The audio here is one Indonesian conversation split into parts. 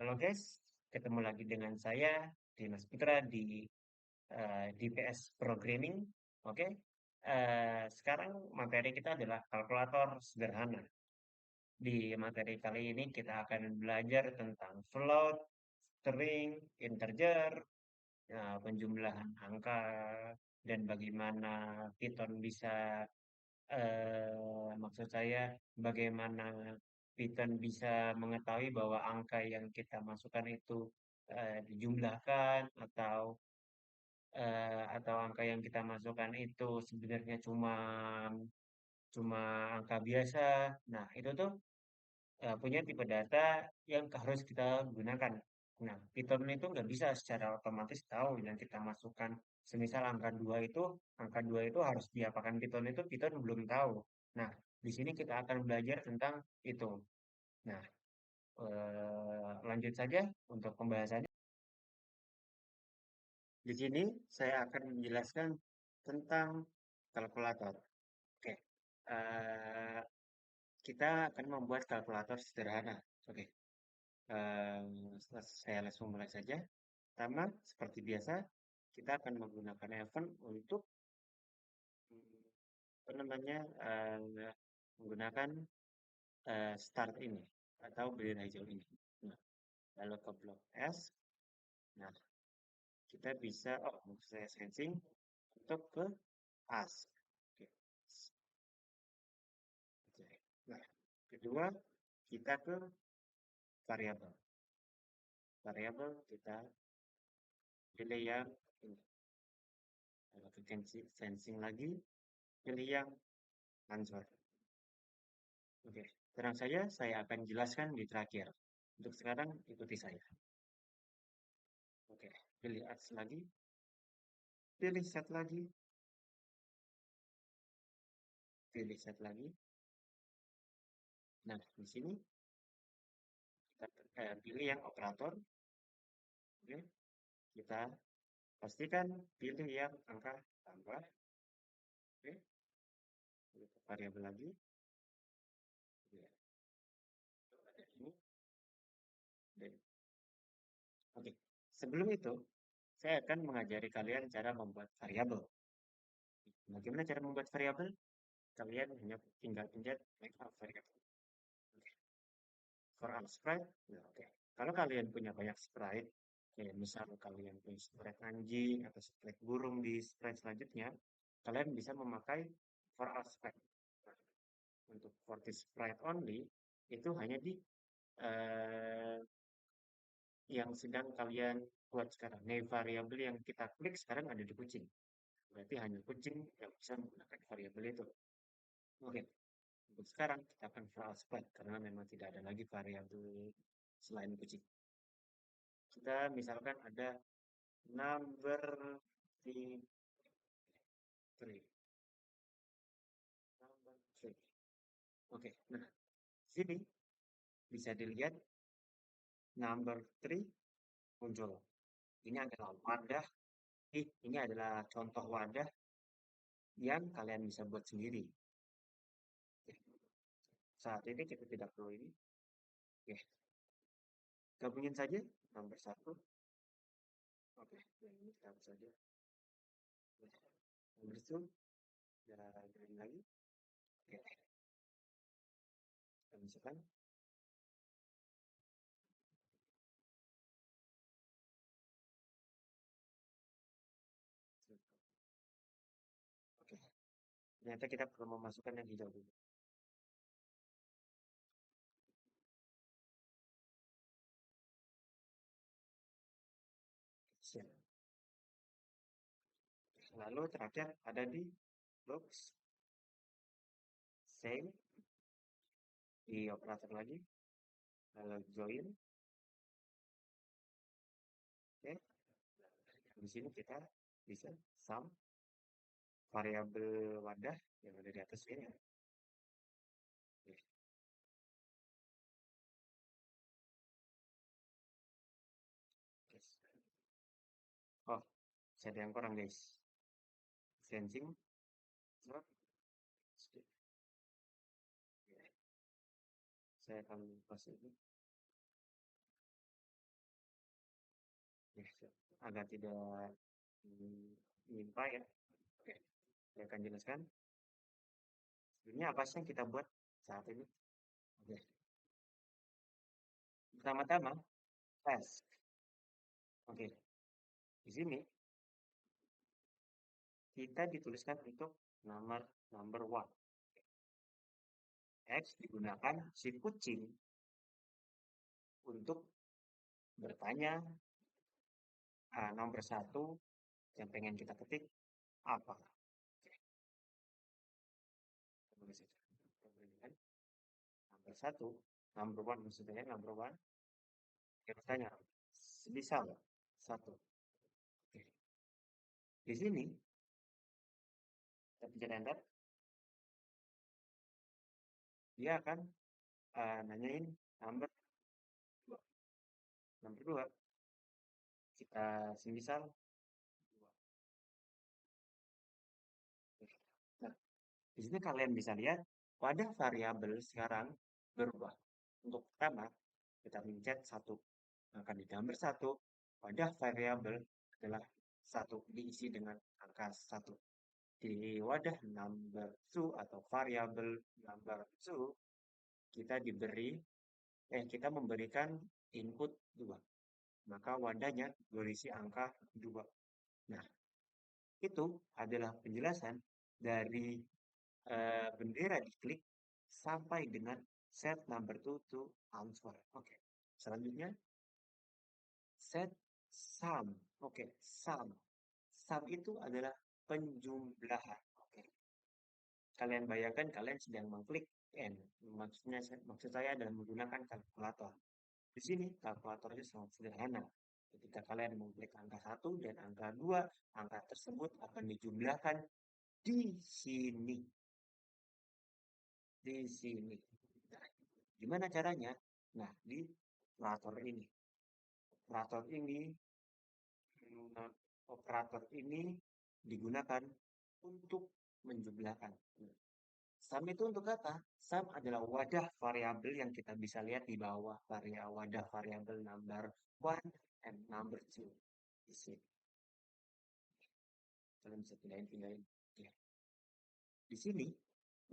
Halo guys, ketemu lagi dengan saya Dimas Putra di DPS Programming. Oke, sekarang materi kita adalah kalkulator sederhana. Di materi kali ini kita akan belajar tentang float, string, integer, penjumlahan angka, dan bagaimana Python bisa maksud saya bagaimana Python bisa mengetahui bahwa angka yang kita masukkan itu dijumlahkan atau angka yang kita masukkan itu sebenarnya cuma cuma angka biasa. Nah, itu tuh punya tipe data yang harus kita gunakan. Nah, Python itu nggak bisa secara otomatis tahu yang kita masukkan. Semisal angka 2 itu harus diapakan Python itu Python belum tahu. Nah, di sini kita akan belajar tentang itu. Nah, lanjut saja untuk pembahasannya. Di sini saya akan menjelaskan tentang kalkulator. Oke, eh, kita akan membuat kalkulator sederhana. Oke, saya langsung mulai saja. Pertama, seperti biasa, kita akan menggunakan event untuk apa namanya menggunakan start ini atau bendera hijau ini. Nah, lalu ke blok S. Nah, kita bisa saya sensing untuk ke ask. Oke. Oke. Nah, kedua kita ke variabel. Variabel kita pilih yang ini. Kalau ke sensing lagi, pilih yang answer. Oke, tenang saja, saya akan jelaskan di terakhir. Untuk sekarang, ikuti saya. Oke, pilih ads lagi, pilih set lagi, pilih set lagi. Nah, di sini kita pilih yang operator. Oke, kita pastikan pilih yang angka tambah. Oke, pilih variabel lagi. Ya, ada ini. Dan, oke, sebelum itu, saya akan mengajari kalian cara membuat variabel. Bagaimana cara membuat variabel? Kalian hanya tinggal pencet make a variable. Oke. For all sprite, ya, oke. Kalau kalian punya banyak sprite, kayak misal kalian punya sprite anjing atau sprite burung di sprite selanjutnya, kalian bisa memakai for all sprite. Nah, untuk for this sprite only, itu hanya di eh, yang sedang kalian buat sekarang. Nih, variabel yang kita klik sekarang ada di kucing. Berarti hanya kucing yang bisa menggunakan variabel itu. Oke, untuk sekarang kita akan for all sprite karena memang tidak ada lagi variabel selain kucing. Kita misalkan ada number three, number three. Oke, nah sini bisa dilihat number three muncul. Ini adalah wadah, ini adalah contoh wadah yang kalian bisa buat sendiri. Oke, saat ini kita tidak perlu ini. Oke, gabungin saja nomor satu. Oke, yang ini kita hapus saja. Nomor itu, dan lagi. Oke, kita masukkan. Oke, ternyata kita perlu memasukkan yang hijau dulu. Siap. Lalu terakhir ada di box save di operator lagi, lalu join. Oke, di sini kita bisa sum variabel wadah yang ada di atas ini. Oke. Oh, saya ada yang kurang guys. Sensing, drop, skip. Saya akan pas ini. agar tidak menimpa ya. Oke, saya akan jelaskan. Sebenarnya apa sih yang kita buat saat ini? Oke, pertama-tama task. Oke, di sini kita dituliskan untuk nomor number one. X digunakan si kucing untuk bertanya nomor satu yang pengen kita ketik apa. Oke, kita tulis saja. Kita berikan nomor satu, number one maksudnya number one. Kita bertanya, bisa nggak? Satu. Oke. Di sini kita pencet enter, dia akan nanyain number dua. Number dua, kita semisal dua. Nah, di sini kalian bisa lihat wadah variabel sekarang berubah. Untuk pertama, kita pencet satu. Maka di number satu, wadah variabel adalah satu diisi dengan angka satu. Di wadah number two atau variabel number two, kita memberikan input 2. Maka wadahnya berisi angka 2. Nah, itu adalah penjelasan dari bendera diklik sampai dengan set number 2 to answer. Oke. Selanjutnya set sum. Oke, sum. Sum itu adalah penjumlahan. Oke. Kalian bayangkan kalian sedang mengklik N. Maksud saya adalah menggunakan kalkulator. Di sini kalkulatornya sangat sederhana. Ketika kalian mengklik angka 1 dan angka 2, angka tersebut akan dijumlahkan di sini. Di sini. Nah, gimana caranya? Nah, di operator ini. Operator ini operator ini digunakan untuk menjumlahkan. Sum itu untuk apa? Sum adalah wadah variabel yang kita bisa lihat di bawah wadah variabel number one and number two. Di sini. Kalian bisa pindahin. Ya. Di sini,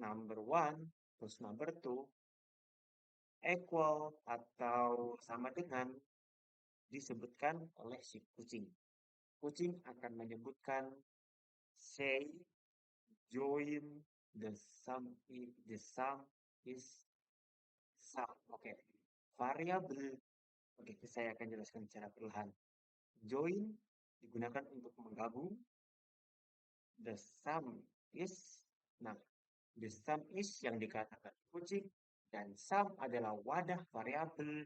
number one plus number two equal atau sama dengan disebutkan oleh si kucing. Kucing akan menyebutkan say join the sum is sum. Oke. Variabel. Oke, saya akan jelaskan secara perlahan. Join digunakan untuk menggabung. The sum is, nah, the sum is yang dikatakan kucing dan sum adalah wadah variabel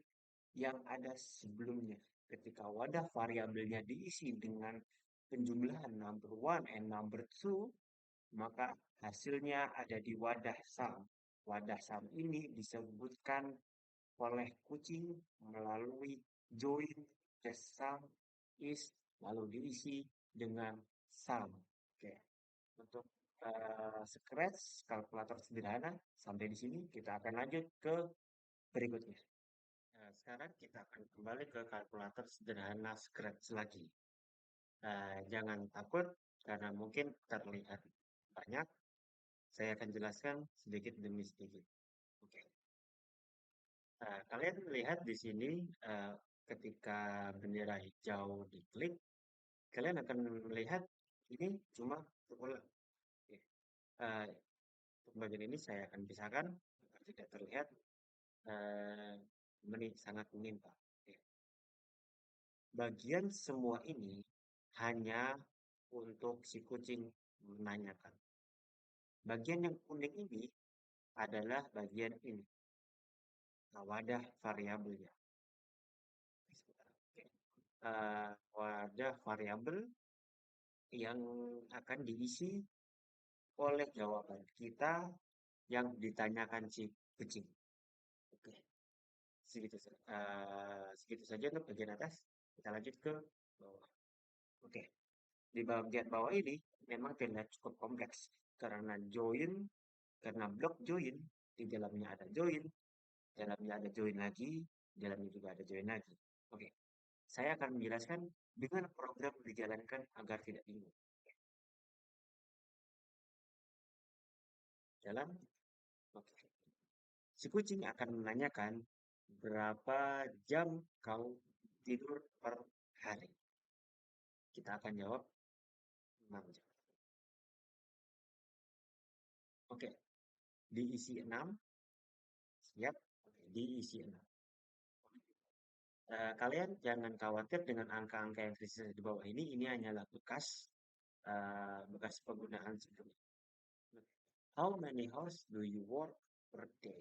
yang ada sebelumnya. Ketika wadah variabelnya diisi dengan penjumlahan number one and number two, maka hasilnya ada di wadah sum. Wadah sum ini disebutkan oleh kucing melalui join the sum is lalu diisi dengan sum. Oke. Untuk Scratch kalkulator sederhana sampai di sini kita akan lanjut ke berikutnya. Nah, sekarang kita akan kembali ke kalkulator sederhana Scratch lagi. Jangan takut karena mungkin terlihat banyak. Saya akan jelaskan sedikit demi sedikit. Oke. Kalian lihat di sini ketika bendera hijau diklik, kalian akan melihat ini cuma berulang. Oke. Untuk bagian ini saya akan pisahkan agar tidak terlihat sangat menimpa. Oke. Bagian semua ini hanya untuk si kucing menanyakan. Bagian yang unik ini adalah bagian ini. Wadah variabelnya. Wadah variabel yang akan diisi oleh jawaban kita yang ditanyakan si kucing. Oke, segitu saja untuk bagian atas. Kita lanjut ke bawah. Oke, di bagian bawah ini memang terlihat cukup kompleks karena blok join di dalamnya ada join, dalamnya ada join lagi, dalamnya juga ada join lagi. Oke, Saya akan menjelaskan dengan program dijalankan agar tidak bingung. Jalan? Oke. Si kucing akan menanyakan berapa jam kau tidur per hari. Kita akan jawab 6 jam. Oke, diisi 6. Siap? Oke, diisi 6. Kalian jangan khawatir dengan angka-angka yang tersisa di bawah ini. Ini hanyalah bekas penggunaan sebelumnya. How many hours do you work per day?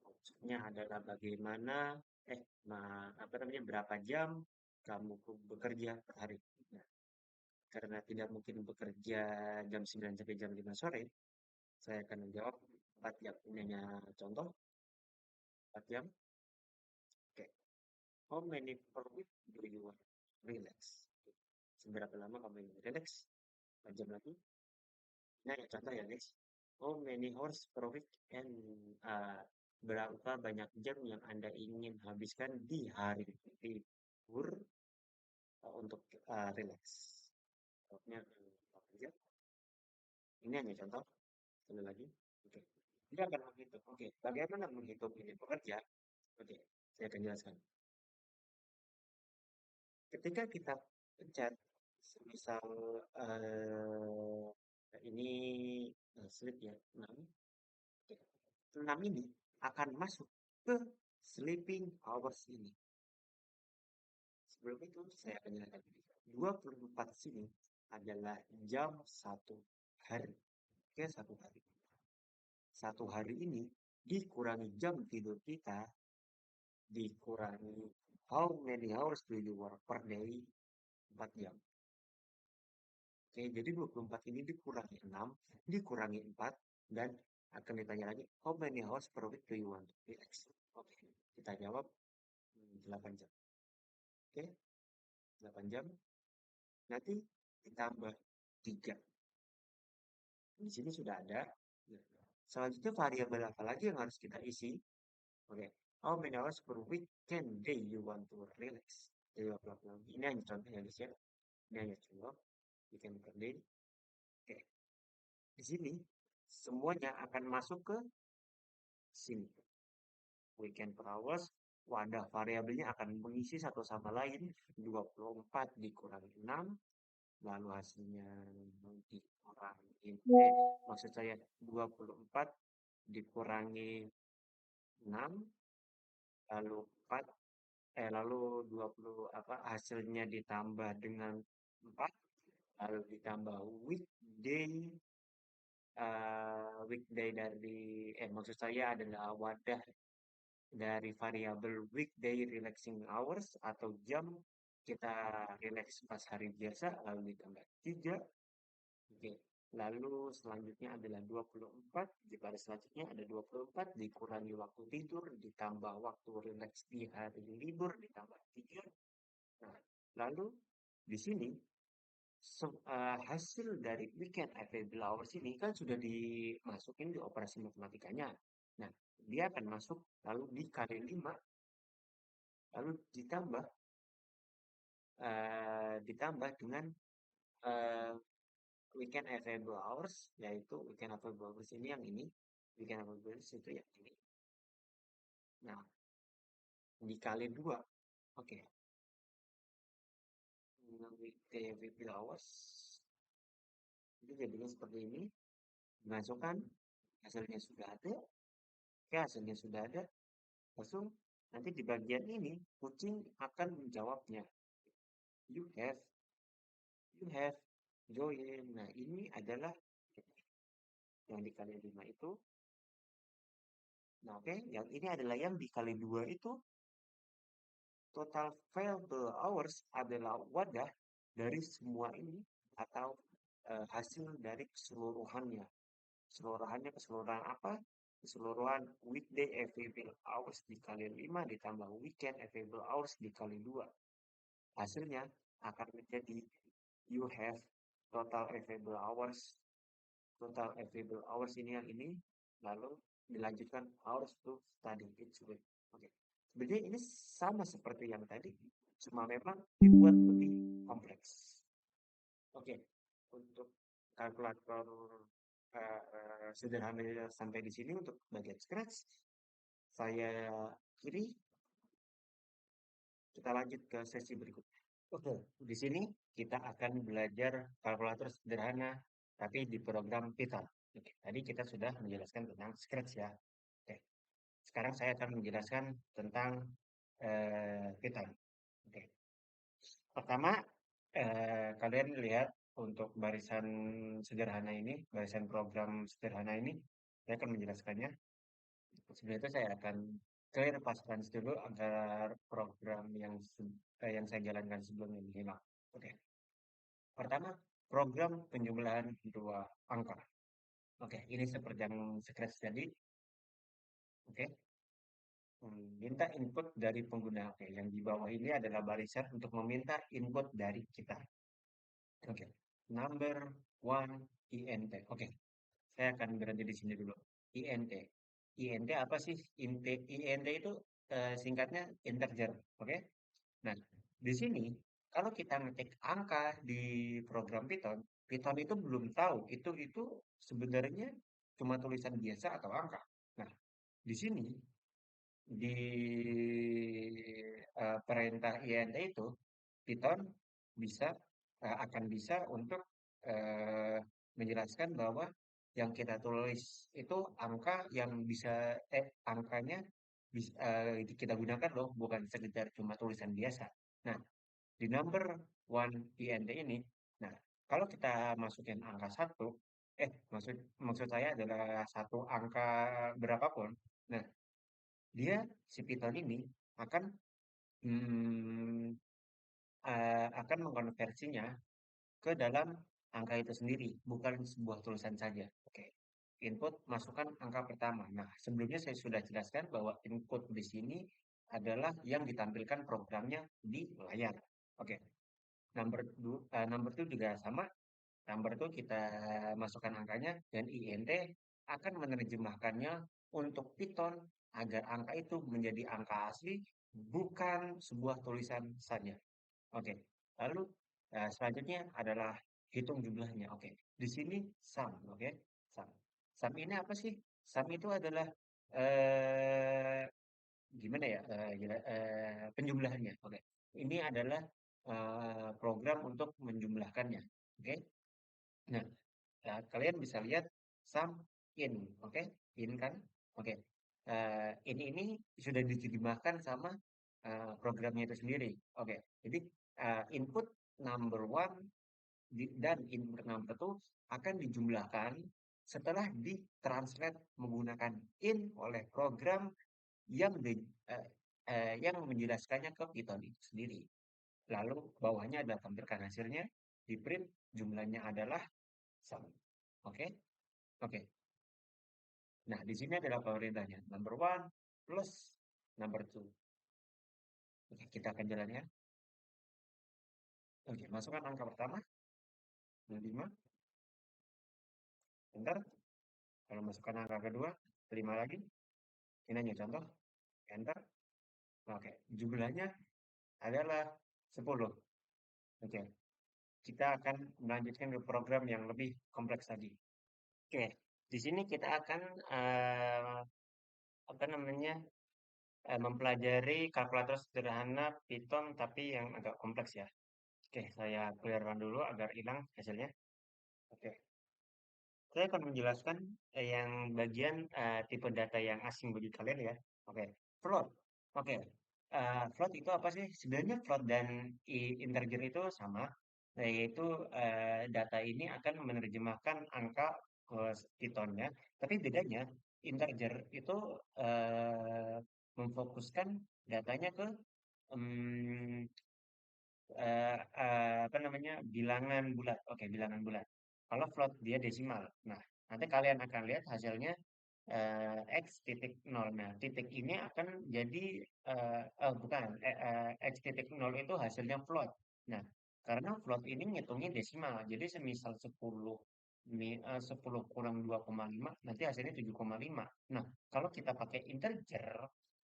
Maksudnya adalah bagaimana, apa namanya, berapa jam kamu bekerja per hari. Nah, karena tidak mungkin bekerja jam 9 sampai jam 5 sore, saya akan menjawab 4 jam. Ini hanya contoh, 4 jam. Oke. How many per week do you want relax? Seberapa lama kamu ingin relax? 4 jam lagi. Nah, ya contoh ya guys. How many hours per week and berapa banyak jam yang Anda ingin habiskan di hari libur untuk relax? Jawabnya 8 jam. Ini hanya contoh. Sekali lagi. Oke. Dia akan menghitung. Oke. Bagaimana menghitung ini bekerja? Oke. Saya akan jelaskan. Ketika kita pencet, misal ini slip ya, 6. Oke. 6 ini akan masuk ke sleeping hours ini. Sebelum itu saya akan jelaskan. 24 sini adalah jam 1 hari. Oke, 1 hari. 1 hari ini dikurangi jam tidur kita, dikurangi how many hours do you work per day, 4 jam. Oke, jadi 24 ini dikurangi 6, dikurangi 4, dan akan ditanya lagi, how many hours per week do you want to relax? Oke, kita jawab 8 jam. Oke, 8 jam. Nanti ditambah 3. Di sini sudah ada. Selanjutnya variabel apa lagi yang harus kita isi? Oke, how many hours per week can day you want to relax? Ini hanya contoh ya guys ya. Ini hanya contoh. Weekend per day. Oke, di sini semuanya akan masuk ke sini. Weekend per hours, wadah variabelnya akan mengisi satu sama lain. 24 dikurangi 6, lalu hasilnya dikurangi, maksud saya 24 dikurangi 6, lalu 4, lalu 20 apa, hasilnya ditambah dengan 4, lalu ditambah weekday dari, maksud saya adalah wadah dari variabel weekday relaxing hours atau jam kita relax pas hari biasa, lalu ditambah 3. Oke. Lalu selanjutnya adalah 24, di baris selanjutnya ada 24 dikurangi waktu tidur ditambah waktu relax di hari libur ditambah 3. Nah, lalu di sini hasil dari weekend available hours ini kan sudah dimasukin di operasi matematikanya. Nah, dia akan masuk lalu dikali 5, lalu ditambah dengan weekend available hours, yaitu weekend available hours ini yang ini, weekend available hours itu yang ini. Nah, dikali 2. Oke. Weekday available hours itu jadinya seperti ini. Dimasukkan, hasilnya sudah ada. Oke, hasilnya sudah ada. Langsung nanti di bagian ini kucing akan menjawabnya. You have join. Nah, ini adalah yang dikali 5 itu. Nah, oke, yang ini adalah yang dikali 2 itu. Total available hours adalah wadah dari semua ini atau hasil dari keseluruhannya. Keseluruhan apa? Keseluruhan weekday available hours dikali 5 ditambah weekend available hours dikali 2. Hasilnya akan menjadi you have total available hours. Total available hours ini yang ini, lalu dilanjutkan hours to study each week. Oke. Sebenarnya ini sama seperti yang tadi. cuma memang dibuat lebih kompleks. Oke, untuk kalkulator sederhananya sampai di sini untuk bagian scratch, saya kiri, kita lanjut ke sesi berikutnya. Oke, di sini kita akan belajar kalkulator sederhana, tapi di program Python. Oke, tadi kita sudah menjelaskan tentang scratch ya. Oke, sekarang saya akan menjelaskan tentang Python. Oke, pertama kalian lihat untuk barisan sederhana ini, barisan program sederhana ini, saya akan menjelaskannya. Sebelum itu saya akan clear password dulu agar program yang saya jalankan sebelumnya hilang. Oke. Pertama, program penjumlahan dua angka. Oke, ini seperti yang scratch tadi. Oke. Minta input dari pengguna. Oke, yang di bawah ini adalah barisan untuk meminta input dari kita. Oke. Number one INT. Oke. Saya akan berhenti di sini dulu. INT. INT apa sih? INT itu singkatnya integer. Oke. Nah, di sini kalau kita ngetik angka di program Python, Python itu belum tahu itu sebenarnya cuma tulisan biasa atau angka. Nah, di sini di perintah int itu Python bisa akan bisa untuk eh, menjelaskan bahwa yang kita tulis itu angka yang bisa angkanya bisa kita gunakan loh, bukan sekedar cuma tulisan biasa. Nah, di number one int ini, nah kalau kita masukin angka satu, maksud maksud saya adalah satu angka berapapun. Nah, dia si Python ini akan hmm, akan mengkonversinya ke dalam angka itu sendiri, bukan sebuah tulisan saja. Oke. Input masukkan angka pertama. Nah, sebelumnya saya sudah jelaskan bahwa input di sini adalah yang ditampilkan programnya di layar. Oke. Number 2 juga sama. Number 2 kita masukkan angkanya dan int akan menerjemahkannya untuk Python agar angka itu menjadi angka asli, bukan sebuah tulisan saja. Oke. Lalu selanjutnya adalah hitung jumlahnya. Oke. Di sini sum, oke. Sum. Sum ini apa sih? Sum itu adalah eh gimana ya? Penjumlahannya. Oke. Ini adalah program untuk menjumlahkannya. Oke. Nah, kalian bisa lihat sum in, oke? In kan? Oke. Ini sudah diterjemahkan sama programnya itu sendiri. Oke. Jadi input number one dan input number two akan dijumlahkan setelah ditranslate menggunakan in oleh program yang yang menjelaskannya ke Python itu sendiri. Lalu bawahnya adalah tampilkan hasilnya, di print jumlahnya adalah sum. Oke? Oke. Nah, di sini adalah pemerintahnya. Number one plus number two. Oke, kita akan jalannya. Oke, masukkan angka pertama. 5. Enter. Kalau masukkan angka kedua, 5 lagi. Ini hanya contoh. Enter. Oke, jumlahnya adalah 10. Oke, kita akan melanjutkan ke program yang lebih kompleks lagi. Oke, di sini kita akan apa namanya mempelajari kalkulator sederhana Python tapi yang agak kompleks ya. Oke, saya clearkan dulu agar hilang hasilnya. Oke, saya akan menjelaskan yang bagian tipe data yang asing bagi kalian ya. Oke, float. Oke, float itu apa sih? Sebenarnya float dan integer itu sama, yaitu data ini akan menerjemahkan angka ke Python-nya, tapi bedanya integer itu memfokuskan datanya ke em, apa namanya, bilangan bulat. Oke, bilangan bulat. Kalau float dia desimal. Nah, nanti kalian akan lihat hasilnya x titik nol. Nah, titik ini akan jadi bukan x titik nol itu hasilnya float. Nah, karena float ini ngitungnya desimal. Jadi semisal 10 kurang 2,5 nanti hasilnya 7,5. Nah, kalau kita pakai integer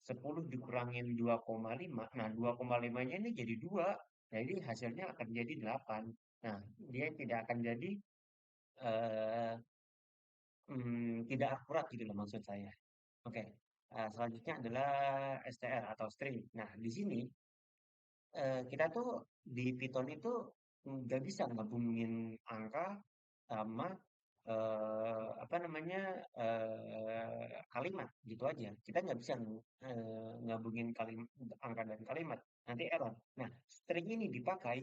10 dikurangin 2,5. Nah, 2,5-nya ini jadi 2. Jadi hasilnya akan jadi 8. Nah, dia tidak akan jadi eh, tidak akurat gitu loh maksud saya. Oke. Selanjutnya adalah STR atau string. Nah, di sini kita tuh di Python itu nggak bisa ngabungin angka sama apa namanya kalimat gitu aja. Kita nggak bisa ngabungin angka dan kalimat, nanti error. Nah, string ini dipakai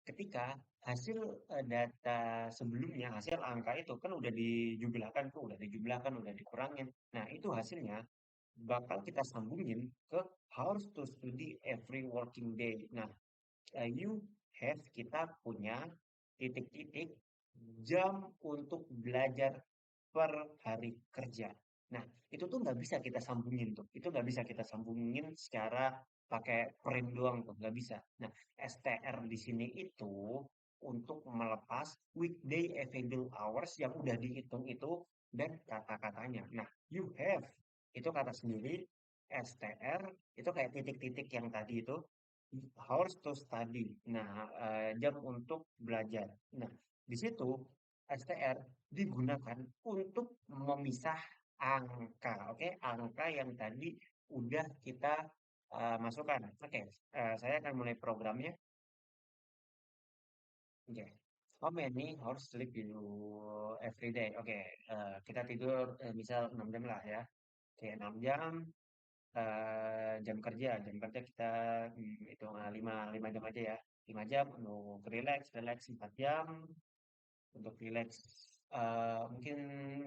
ketika hasil data sebelumnya, hasil angka itu kan udah dijumlahkan tuh, udah dijumlahkan, udah dikurangin. Nah, itu hasilnya bakal kita sambungin ke hours to study every working day. Nah, you have kita punya titik-titik jam untuk belajar per hari kerja. Nah, itu tuh nggak bisa kita sambungin tuh. Itu nggak bisa kita sambungin secara pakai print doang tuh, nggak bisa. Nah, STR di sini itu untuk melepas weekday available hours yang udah dihitung itu dan kata-katanya. Nah, you have itu kata sendiri, STR itu kayak titik-titik yang tadi itu hours to study. Nah, jam untuk belajar. Nah, di situ STR digunakan untuk memisah angka, oke? Angka yang tadi udah kita masukkan. Oke, saya akan mulai programnya. Oke. How many hours sleep you every day? Oke, kita tidur misal 6 jam lah ya. Oke, 6 jam jam kerja kita hitung 5 jam aja ya. 5 jam untuk relax, relax 4 jam untuk relax mungkin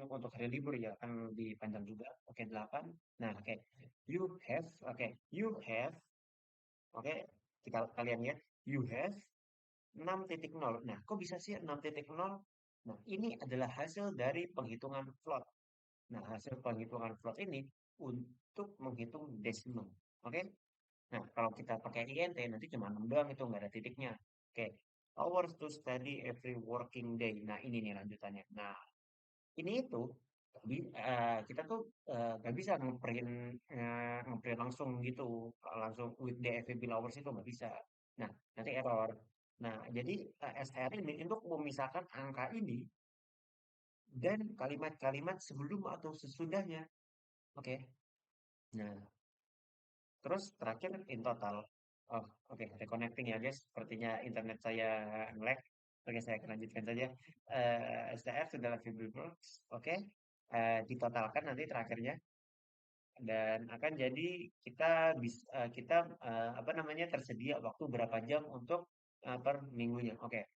untuk hari libur ya kan lebih panjang juga. Oke, 8. Nah, oke. You have oke, kita kalian lihat you have 6.0. Nah, kok bisa sih 6.0? Nah, ini adalah hasil dari penghitungan float. Nah, hasil penghitungan float ini untuk menghitung decimal. Oke? Nah, kalau kita pakai INT nanti cuma 6 doang itu nggak ada titiknya. Oke. Hours to study every working day. Nah, ini nih lanjutannya. Nah, ini itu kita tuh nggak bisa ngeprint langsung gitu, langsung weekday available hours itu nggak bisa. Nah, nanti error. Nah, jadi STR ini untuk memisahkan angka ini dan kalimat-kalimat sebelum atau sesudahnya. Oke. Nah, terus terakhir in total. Oh, oke, reconnecting ya guys. Sepertinya internet saya nge-lag. Oke, saya akan lanjutkan saja. STR sudah available. Oke. Ditotalkan nanti terakhirnya dan akan jadi kita apa namanya tersedia waktu berapa jam untuk per minggunya. Oke.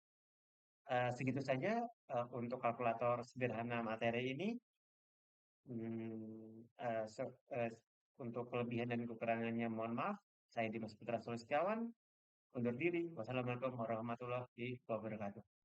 Segitu saja untuk kalkulator sederhana materi ini. Hmm, eh, se- eh, untuk kelebihan dan kekurangannya mohon maaf. Saya Dimas Putra Sulistyawan undur diri. Wassalamualaikum warahmatullahi wabarakatuh.